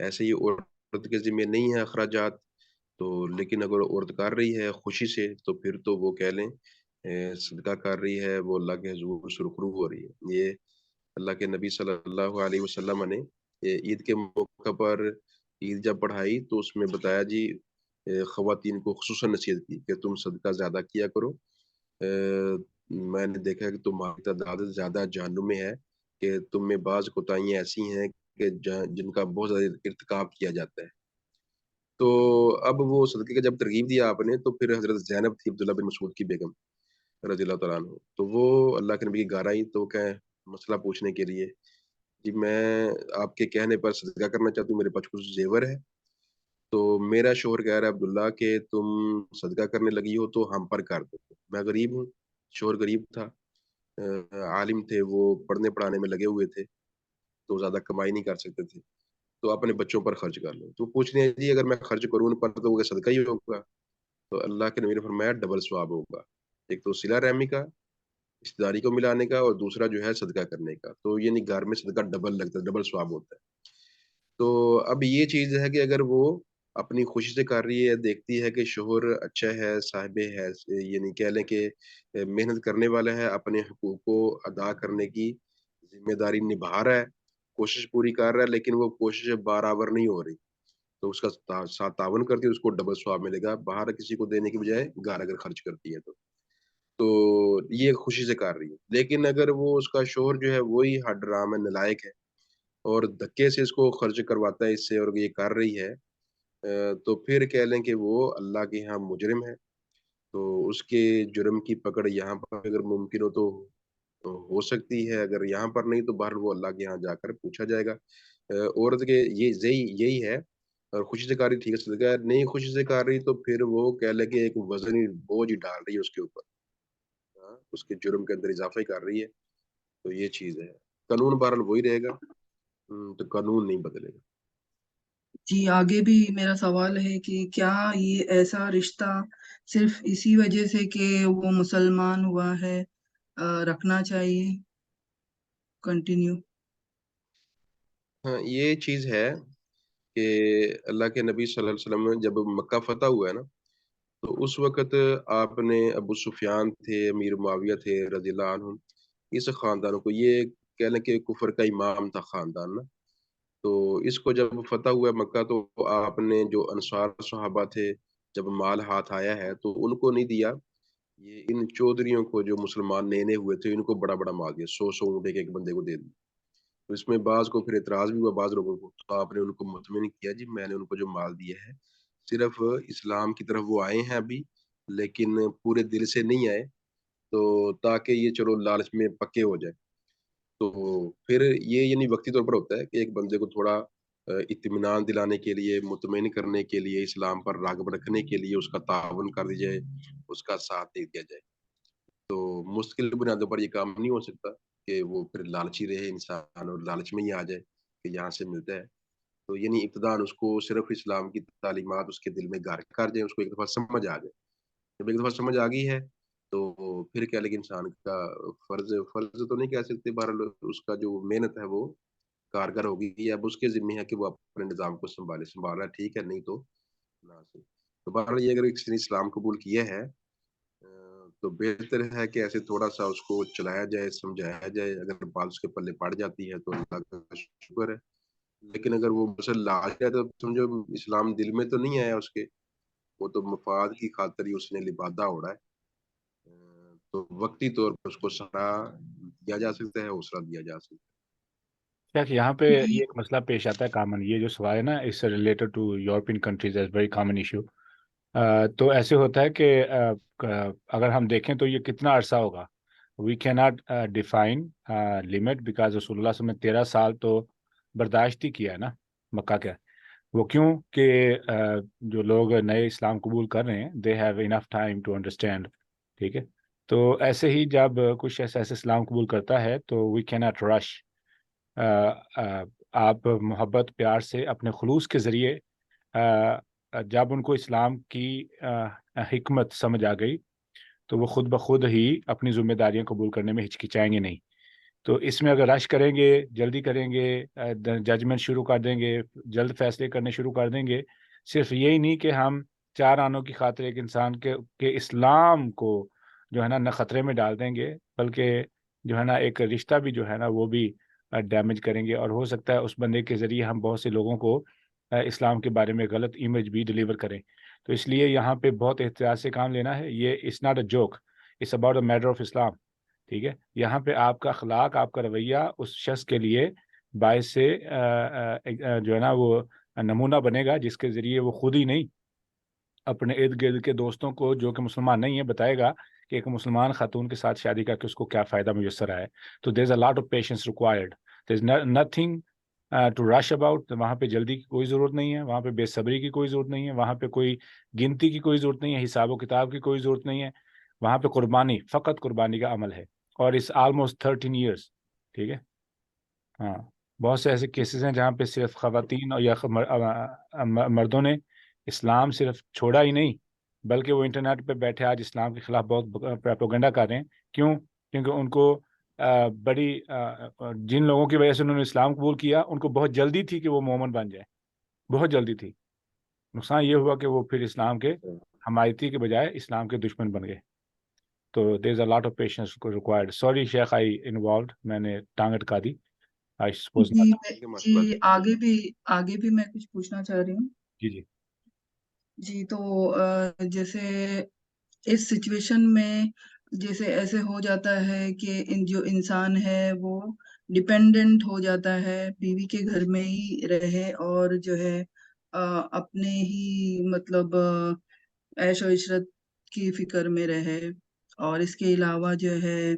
ایسے ہی عورت کے ذمہ نہیں ہے اخراجات، تو لیکن اگر عورت کر رہی ہے خوشی سے، تو پھر تو وہ کہہ لیں صدقہ کر رہی ہے وہ اللہ کے حضور سرخرو ہو رہی ہے۔ یہ اللہ کے نبی صلی اللہ علیہ وسلم نے عید کے موقع پر عید جب پڑھائی تو اس میں بتایا جی، خواتین کو خصوصاً نصیحت کی کہ تم صدقہ زیادہ کیا کرو۔ میں نے دیکھا کہ تمہاری تعداد زیادہ جہنم میں ہے، کہ تم میں بعض کوتاہیاں ایسی ہیں کہ جن کا بہت زیادہ ارتکاب کیا جاتا ہے۔ تو اب وہ صدقے کا جب ترغیب دیا آپ نے، تو پھر حضرت زینب تھی عبداللہ بن مسعود کی بیگم رضی اللہ تعالیٰ عنہ، تو وہ اللہ کے نبی کی گھر آئی تو کہ مسئلہ پوچھنے کے لیے، جی میں آپ کے کہنے پر صدقہ کرنا چاہتی ہوں، میرے پاس کچھ زیور ہے، تو میرا شوہر کہہ رہا ہے عبداللہ کہ تم صدقہ کرنے لگی ہو تو ہم پر کر دو، میں غریب ہوں، شوہر غریب تھا، عالم تھے، وہ پڑھنے پڑھانے میں لگے ہوئے تھے، تو زیادہ کمائی نہیں کر سکتے تھے، تو اپنے بچوں پر خرچ کر لو۔ تو پوچھ رہے ہیں جی اگر میں خرچ کروں ان پر تو وہ صدقہ ہی ہوگا؟ تو اللہ کے نبی نے فرمایا ڈبل ثواب ہوگا، ایک تو صلہ رحمی کا، رشتہ داری کو ملانے کا، اور دوسرا جو ہے صدقہ کرنے کا، تو یعنی گھر میں صدقہ ڈبل لگتا ہے، ڈبل ثواب ہوتا ہے۔ تو اب یہ چیز ہے کہ اگر وہ اپنی خوشی سے کر رہی ہے، دیکھتی ہے کہ شوہر اچھا ہے، صاحب ہے، یعنی کہہ لیں کہ محنت کرنے والا ہے، اپنے حقوق کو ادا کرنے کی ذمہ داری نبھا رہا ہے، کوشش پوری کر رہا ہے، لیکن وہ کوشش برابر نہیں ہو رہی، تو اس کا ساتھ تعاون کرتی ہے، اس کو ڈبل ثواب ملے گا، باہر کسی کو دینے کی بجائے گھر اگر خرچ کرتی ہے تو یہ خوشی سے کر رہی ہے۔ لیکن اگر وہ اس کا شوہر جو ہے وہی حرام ہے، نالائق ہے، اور دھکے سے اس کو خرچ کرواتا ہے اس سے، اور یہ کر رہی ہے، تو پھر کہہ لیں کہ وہ اللہ کے یہاں مجرم ہے، تو اس کے جرم کی پکڑ یہاں پر اگر ممکن ہو تو ہو سکتی ہے، اگر یہاں پر نہیں تو باہر وہ اللہ کے یہاں جا کر پوچھا جائے گا۔ عورت کے یہ یہی ہے، اور خوشی سے کر رہی ٹھیک ہے صدقہ ہے، نہیں خوشی سے کر رہی تو پھر وہ کہہ لے کہ ایک وزن ہی بوجھ ہی ڈال رہی ہے اس کے اوپر، ہاں، اس کے جرم کے اندر اضافہ ہی کر رہی ہے، تو یہ چیز ہے۔ قانون بہرحال وہی رہے گا، تو قانون نہیں بدلے گا۔ جی آگے بھی میرا سوال ہے کہ کیا یہ ایسا رشتہ صرف اسی وجہ سے کہ وہ مسلمان ہوا ہے رکھنا چاہیے کنٹینیو؟ ہاں یہ چیز ہے کہ اللہ کے نبی صلی اللہ علیہ وسلم نے جب مکہ فتح ہوا ہے نا، تو اس وقت آپ نے ابو سفیان تھے، امیر معاویہ تھے رضی اللہ عنہ، اس خاندانوں کو، یہ کہہ لیں کہ کفر کا امام تھا خاندان نا، تو اس کو جب فتح ہوا ہے مکہ تو آپ نے جو انصار صحابہ تھے، جب مال ہاتھ آیا ہے تو ان کو نہیں دیا، یہ ان چودھریوں کو جو مسلمان نئے نئے ہوئے تھے ان کو بڑا بڑا مال دیا، 100 اونٹ ایک ایک بندے کو دے دیا۔ تو اس میں بعض کو پھر اعتراض بھی ہوا، بعض لوگوں کو، تو آپ نے ان کو مطمئن کیا جی میں نے ان کو جو مال دیا ہے صرف اسلام کی طرف وہ آئے ہیں ابھی، لیکن پورے دل سے نہیں آئے، تو تاکہ یہ چلو لالچ میں پکے ہو جائے، تو پھر یہ یعنی وقتی طور پر ہوتا ہے کہ ایک بندے کو تھوڑا اطمینان دلانے کے لیے، مطمئن کرنے کے لیے، اسلام پر راغب رکھنے کے لیے اس کا تعاون کر دی جائے، اس کا ساتھ دے دیا جائے، تو مستقل بنیادوں پر یہ کام نہیں ہو سکتا کہ وہ پھر لالچی رہے انسان اور لالچ میں ہی آ جائے کہ یہاں سے ملتا ہے، تو یعنی ابتداء اس کو صرف اسلام کی تعلیمات اس کے دل میں گھر کر جائیں، اس کو ایک دفعہ سمجھ آ جائے، جب ایک دفعہ سمجھ آ گئی ہے تو پھر کیا، لیکن انسان کا فرض تو نہیں کہہ سکتے، بہرحال اس کا جو محنت ہے وہ کارگر ہوگی، اب اس کے ذمہ ہے کہ وہ اپنے نظام کو سنبھال رہا ہے، ٹھیک ہے، نہیں تو نہ سے، تو بہرحال یہ اگر کسی نے اسلام قبول کیا ہے تو بہتر ہے کہ ایسے تھوڑا سا اس کو چلایا جائے، سمجھایا جائے، اگر بات اس کے پلے پڑ جاتی ہے تو اللہ کا شکر ہے، لیکن اگر وہ مسل لاج ہے تو سمجھو اسلام دل میں تو نہیں آیا اس کے، وہ تو مفاد کی خاطر ہی اس نے لبادہ اوڑا ہے، تو وقتی طور پر اس کو سہارا دیا جا سکتا ہے، حوصلہ دیا جا سکتا شیخ یہاں پہ جی یہ ایک مسئلہ پیش آتا ہے کامن، یہ جو سوال ہے نا اس سے related to European countries as very common issue, تو ایسے ہوتا ہے کہ اگر ہم دیکھیں تو یہ کتنا عرصہ ہوگا، وی کی ناٹ ڈیفائن لمٹ، بیکاز رسول اللہ صلی اللہ علیہ وسلم نے 13 سال تو برداشت ہی کیا ہے نا مکہ کا، وہ کیوں کہ جو لوگ نئے اسلام قبول کر رہے ہیں they have enough time to understand, ٹھیک ہے، تو ایسے ہی جب کچھ ایسا اسلام قبول کرتا ہے تو وی کی ناٹ رش، آپ محبت پیار سے اپنے خلوص کے ذریعے جب ان کو اسلام کی حکمت سمجھ آ گئی تو وہ خود بخود ہی اپنی ذمہ داریاں قبول کرنے میں ہچکچائیں گے نہیں، تو اس میں اگر رش کریں گے، جلدی کریں گے، ججمنٹ شروع کر دیں گے، جلد فیصلے کرنے شروع کر دیں گے، صرف یہی نہیں کہ ہم 4 آنوں کی خاطر ایک انسان کے اسلام کو جو ہے نا نہ خطرے میں ڈال دیں گے، بلکہ جو ہے نا ایک رشتہ بھی جو ہے نا وہ بھی ڈیمیج کریں گے، اور ہو سکتا ہے اس بندے کے ذریعے ہم بہت سے لوگوں کو اسلام کے بارے میں غلط امیج بھی ڈلیور کریں۔ تو اس لیے یہاں پہ بہت احتیاط سے کام لینا ہے۔ یہ it's not a joke, it's about a matter of Islam, ٹھیک ہے؟ یہاں پہ آپ کا اخلاق، آپ کا رویہ اس شخص کے لیے باعث سے جو ہے نا وہ نمونہ بنے گا، جس کے ذریعے وہ خود ہی نہیں اپنے ارد گرد کے دوستوں کو جو کہ مسلمان نہیں ہے بتائے گا کہ ایک مسلمان خاتون کے ساتھ شادی کر کے اس کو کیا فائدہ میسر آئے۔ تو there is a lot of patience required, there is nothing to rush about. وہاں پہ جلدی کی کوئی ضرورت نہیں ہے، وہاں پہ بے صبری کی کوئی ضرورت نہیں ہے، وہاں پہ کوئی گنتی کی کوئی ضرورت نہیں ہے، حساب و کتاب کی کوئی ضرورت نہیں ہے۔ وہاں پہ قربانی، فقط قربانی کا عمل ہے، اور اس آلموسٹ 13 ایئرس، ٹھیک ہے؟ ہاں، بہت سے ایسے کیسز ہیں جہاں پہ صرف خواتین اور یا مردوں نے اسلام صرف چھوڑا ہی نہیں، بلکہ وہ انٹرنیٹ پہ بیٹھے آج اسلام کے خلاف بہت پروپیگنڈا کر رہے ہیں۔ کیوں؟ کیونکہ ان کو بڑی جن لوگوں کی وجہ سے انہوں نے اسلام قبول کیا، ان کو بہت جلدی تھی کہ وہ مومن بن جائے، بہت جلدی تھی۔ نقصان یہ ہوا کہ وہ پھر اسلام کے حمایتی کے بجائے اسلام کے دشمن بن گئے۔ تو there is a lot of patience required. Sorry sheikh, I involved, میں نے ٹانگ اٹکا دی، آئی سپوز جی مسئلہ آگے بھی میں کچھ پوچھنا چاہ رہی ہوں۔ جی جی جی تو جیسے اس سچویشن میں جیسے ایسے ہو جاتا ہے کہ جو انسان ہے وہ ڈیپینڈنٹ ہو جاتا ہے، بیوی کے گھر میں ہی رہے اور جو ہے اپنے ہی مطلب عیش و عشرت کی فکر میں رہے، اور اس کے علاوہ جو ہے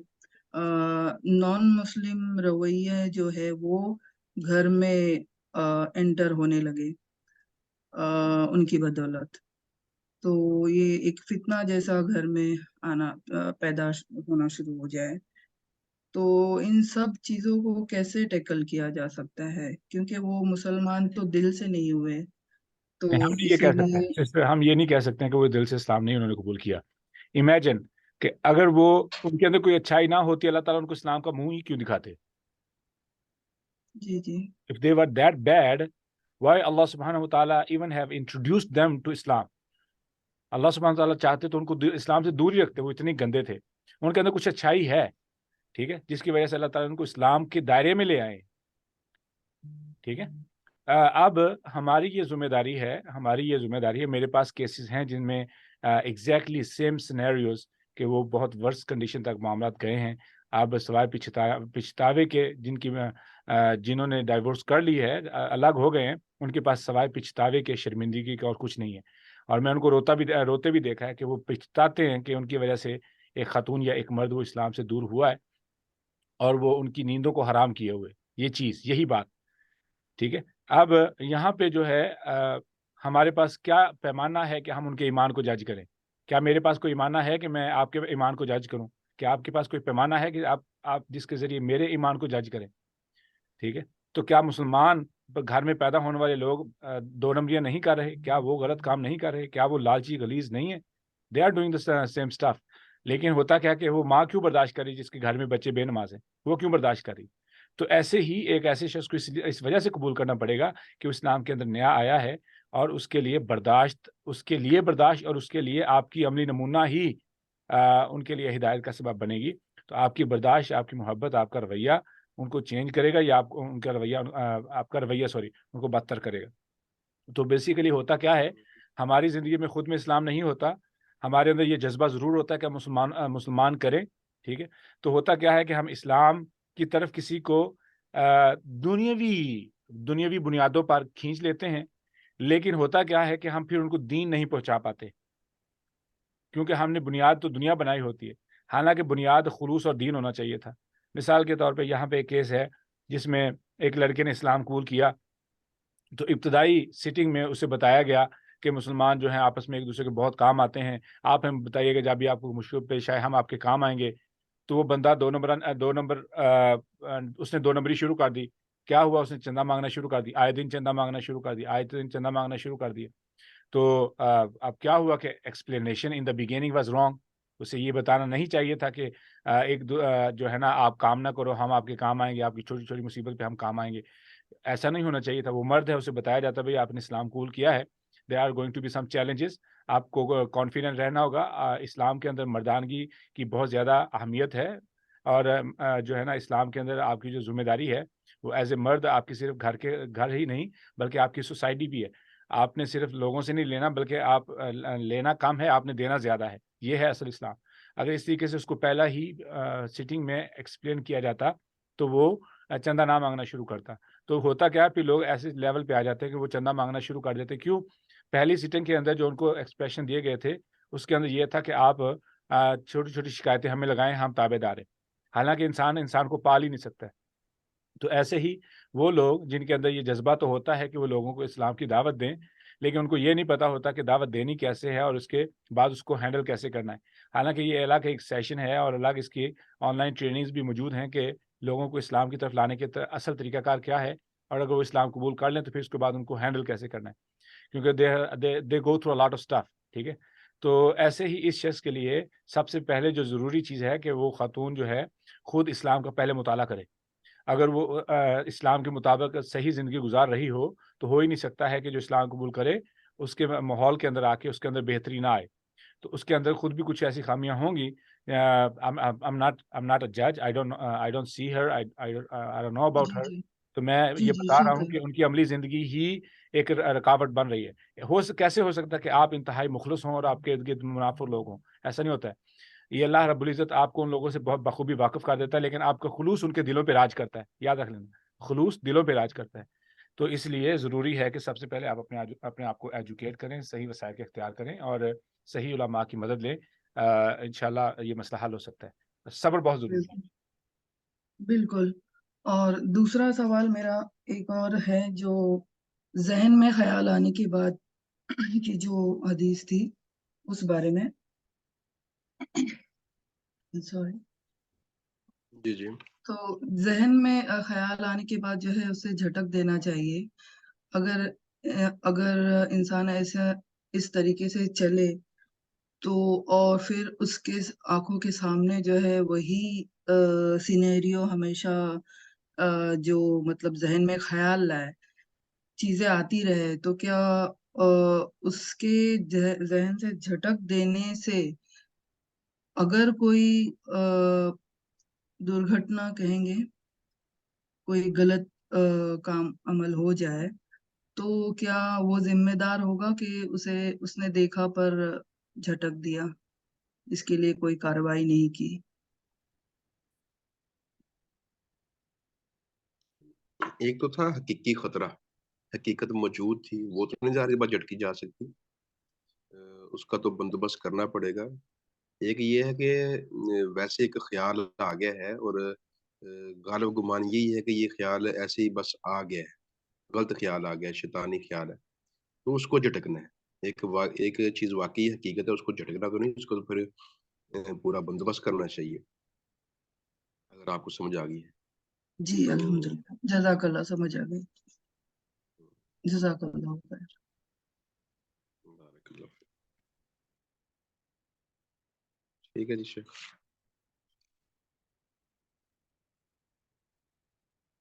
نان مسلم رویہ جو ہے وہ گھر میں انٹر ہونے لگے ان کی بدولت، تو یہ ایک فتنہ جیسا گھر میں آنا پیدا ہونا شروع ہو جائے۔ تو ان سب چیزوں کو کیسے ٹیکل کیا جا سکتا ہے؟ کیونکہ وہ مسلمان تو دل سے نہیں ہوئے، تو ہم نہیں یہ اسی کہہ سکتے لیے ہیں، اس پہ ہم یہ نہیں کہہ سکتے ہیں کہ وہ دل سے اسلام نہیں انہوں نے قبول کیا۔ امیجن کہ اگر وہ ان کے اندر کوئی اچھائی نہ ہوتی، اللہ تعالیٰ ان کو اسلام کا منہ ہی کیوں دکھاتے؟ جی جی If they were that bad, why Allah subhanahu wa ta'ala even have introduced them to Islam? اللہ سبحانہ wa ta'ala چاہتے تو ان کو اسلام سے دور ہی رکھتے، وہ اتنے گندے تھے۔ ان کے اندر کچھ اچھائی ہے، ٹھیک ہے، جس کی وجہ سے اللہ تعالیٰ ان کو اسلام کے دائرے میں لے آئے، ٹھیک ہے۔ اب ہماری یہ ذمہ داری ہے، میرے پاس کیسز ہیں جن میں ایگزیکٹلی سیم سینیریوز کہ وہ بہت ورس کنڈیشن تک معاملات گئے ہیں۔ اب سوائے پچھتاوے کے جنہوں نے ڈائیورس کر لی ہے، الگ ہو گئے ہیں، ان کے پاس سوائے پچھتاوے کے شرمندگی کا اور کچھ نہیں ہے۔ اور میں ان کو روتے بھی دیکھا ہے کہ وہ پچھتاتے ہیں کہ ان کی وجہ سے ایک خاتون یا ایک مرد وہ اسلام سے دور ہوا ہے، اور وہ ان کی نیندوں کو حرام کیے ہوئے، یہ چیز، یہی بات، ٹھیک ہے۔ اب یہاں پہ جو ہے ہمارے پاس کیا پیمانہ ہے کہ ہم ان کے ایمان کو جج کریں؟ کیا میرے پاس کوئی ایمانہ ہے کہ میں آپ کے ایمان کو جج کروں؟ کیا آپ کے پاس کوئی پیمانہ ہے کہ آپ جس کے ذریعے میرے ایمان کو جج کریں؟ ٹھیک ہے، تو کیا مسلمان گھر میں پیدا ہونے والے لوگ دو نمبریاں نہیں کر رہے؟ کیا وہ غلط کام نہیں کر رہے؟ کیا وہ لالچی غلیظ نہیں ہے؟ They are doing the same stuff. لیکن ہوتا کیا کہ وہ ماں کیوں برداشت کر رہی جس کے گھر میں بچے بے نماز ہیں؟ وہ کیوں برداشت کر رہی؟ تو ایسے ہی ایک ایسے شخص کو اس وجہ سے قبول کرنا پڑے گا کہ اسلام کے اندر نیا آیا ہے، اور اس کے لیے برداشت اور اس کے لیے آپ کی عملی نمونہ ہی ان کے لیے ہدایت کا سبب بنے گی۔ تو آپ کی برداشت، آپ کی محبت، آپ کا رویہ ان کو چینج کرے گا، یا ان کا رویہ ان کو بدتر کرے گا۔ تو بیسیکلی ہوتا کیا ہے، ہماری زندگی میں خود میں اسلام نہیں ہوتا، ہمارے اندر یہ جذبہ ضرور ہوتا ہے کہ مسلمان کریں، ٹھیک ہے۔ تو ہوتا کیا ہے کہ ہم اسلام کی طرف کسی کو دنیاوی بنیادوں پر کھینچ لیتے ہیں، لیکن ہوتا کیا ہے کہ ہم پھر ان کو دین نہیں پہنچا پاتے، کیونکہ ہم نے بنیاد تو دنیا بنائی ہوتی ہے، حالانکہ بنیاد خلوص اور دین ہونا چاہیے تھا۔ مثال کے طور پہ یہاں پہ ایک کیس ہے جس میں ایک لڑکے نے اسلام قبول کیا، تو ابتدائی سیٹنگ میں اسے بتایا گیا کہ مسلمان جو ہیں آپس میں ایک دوسرے کے بہت کام آتے ہیں، آپ ہمیں بتائیے گا جب بھی آپ کو مشکل پیش آئے ہم آپ کے کام آئیں گے۔ تو وہ بندہ اس نے 2 نمبری شروع کر دی۔ کیا ہوا؟ اس نے چندہ مانگنا شروع کر دی، آئے دن چندہ مانگنا شروع کر دیا۔ تو اب کیا ہوا کہ explanation in the beginning was wrong. اسے یہ بتانا نہیں چاہیے تھا کہ جو ہے نا آپ کام نہ کرو، ہم آپ کے کام آئیں گے، آپ کی چھوٹی چھوٹی مصیبت پہ ہم کام آئیں گے، ایسا نہیں ہونا چاہیے تھا۔ وہ مرد ہے، اسے بتایا جاتا بھائی آپ نے اسلام قبول کیا ہے، there are going to be some challenges. آپ کو کانفیڈنٹ رہنا ہوگا. اسلام کے اندر مردانگی کی بہت زیادہ اہمیت ہے, اور جو ہے نا اسلام کے اندر آپ کی جو ذمہ داری ہے وہ ایز اے مرد آپ کی صرف گھر ہی نہیں بلکہ آپ کی سوسائٹی بھی ہے. آپ نے صرف لوگوں سے نہیں لینا بلکہ آپ لینا کم ہے, آپ نے دینا زیادہ ہے. یہ ہے اصل اسلام. اگر اس طریقے سے اس کو پہلا ہی سٹنگ میں ایکسپلین کیا جاتا تو وہ چندہ نہ مانگنا شروع کرتا. تو ہوتا کیا, پھر لوگ ایسے لیول پہ آ جاتے ہیں کہ وہ چندہ مانگنا شروع کر دیتے. کیوں؟ پہلی سٹنگ کے اندر جو ان کو ایکسپریشن دیے گئے تھے اس کے اندر یہ تھا کہ آپ چھوٹی چھوٹی شکایتیں ہمیں لگائیں, ہم تابع دار ہیں. حالانکہ انسان کو پال ہی نہیں سکتا ہے. تو ایسے ہی وہ لوگ جن کے اندر یہ جذبہ تو ہوتا ہے کہ وہ لوگوں کو اسلام کی دعوت دیں, لیکن ان کو یہ نہیں پتا ہوتا کہ دعوت دینی کیسے ہے اور اس کے بعد اس کو ہینڈل کیسے کرنا ہے. حالانکہ یہ الگ ایک سیشن ہے اور الگ اس کی آن لائن ٹریننگز بھی موجود ہیں کہ لوگوں کو اسلام کی طرف لانے کے اصل طریقہ کار کیا ہے, اور اگر وہ اسلام قبول کر لیں تو پھر اس کے بعد ان کو ہینڈل کیسے کرنا ہے, کیونکہ they go through lot of stuff. ٹھیک ہے, تو ایسے ہی اس شخص کے لیے سب سے پہلے جو ضروری چیز ہے کہ وہ خاتون جو ہے خود اسلام کا پہلے مطالعہ کرے. اگر وہ اسلام کے مطابق صحیح زندگی گزار رہی تو ہو ہی نہیں سکتا ہے کہ جو اسلام قبول کرے اس کے ماحول کے اندر آ کے اس کے اندر بہتری نہ آئے. تو اس کے اندر خود بھی کچھ ایسی خامیاں ہوں گی. I'm not a judge. I don't see her. I don't know about G her. جی تو میں جی یہ جی بتا رہا ہوں بالکل کہ ان کی عملی زندگی ہی ایک رکاوٹ بن رہی ہے. کیسے ہو سکتا ہے کہ آپ انتہائی مخلص ہوں اور آپ کے ارد گرد منافق لوگ ہوں؟ ایسا نہیں ہوتا ہے. یہ اللہ رب العزت آپ کو ان لوگوں سے بہت بخوبی واقف کر دیتا ہے, لیکن آپ کا خلوص ان کے دلوں پہ راج کرتا ہے. یاد رکھ لینا, خلوص دلوں پہ راج کرتا ہے. تو اس لیے ضروری ہے کہ سب سے پہلے آپ اپنے آپ کو ایجوکیٹ کریں, صحیح وسائل کا اختیار کریں اور صحیح علماء کی مدد لیں. انشاءاللہ یہ مسئلہ حل ہو سکتا ہے. صبر بہت ضروری ہے. بالکل. اور دوسرا سوال میرا ایک اور ہے جو ذہن میں خیال آنے کے بعد کی جو حدیث تھی اس بارے میں. سوری. جی جی تو ذہن میں خیال آنے کے بعد جو ہے اسے جھٹک دینا چاہیے. اگر انسان ایسا اس طریقے سے چلے تو اور پھر اس کے آنکھوں کے سامنے جو ہے وہی سینیریو ہمیشہ جو مطلب ذہن میں خیال لائے, چیزیں آتی رہے, تو کیا اس کے ذہن سے جھٹک دینے سے اگر کوئی درگھٹنا کہیں گے, کوئی غلط کام عمل ہو جائے تو کیا وہ ذمہ دار ہوگا کہ اس نے دیکھا پر جھٹک دیا, اس کے لیے کوئی کارروائی نہیں کی؟ ایک تو تھا حقیقی خطرہ, حقیقت موجود تھی, وہ تو نہیں ظاہر بات جھٹکی جا سکتی, اس کا تو بندوبست کرنا پڑے گا. ایک یہ ہے کہ ویسے ایک خیال آ گیا ہے اور غالب گمان یہی ہے کہ یہ خیال ایسے ہی بس آ گیا ہے, غلط خیال آ گیا ہے, شیطانی خیال ہے, تو اس کو جھٹکنا ہے. ایک چیز واقعی حقیقت ہے, اس کو جھٹکنا تو نہیں, اس کو تو پھر پورا بندوبست کرنا چاہیے, اگر آپ کو سمجھ آ گئی ہے جی تو. الحمدللہ, جزاک اللہ, سمجھ آ گئی. جزاک اللہ خیر. بارک اللہ. ٹھیک ہے جی شیخ.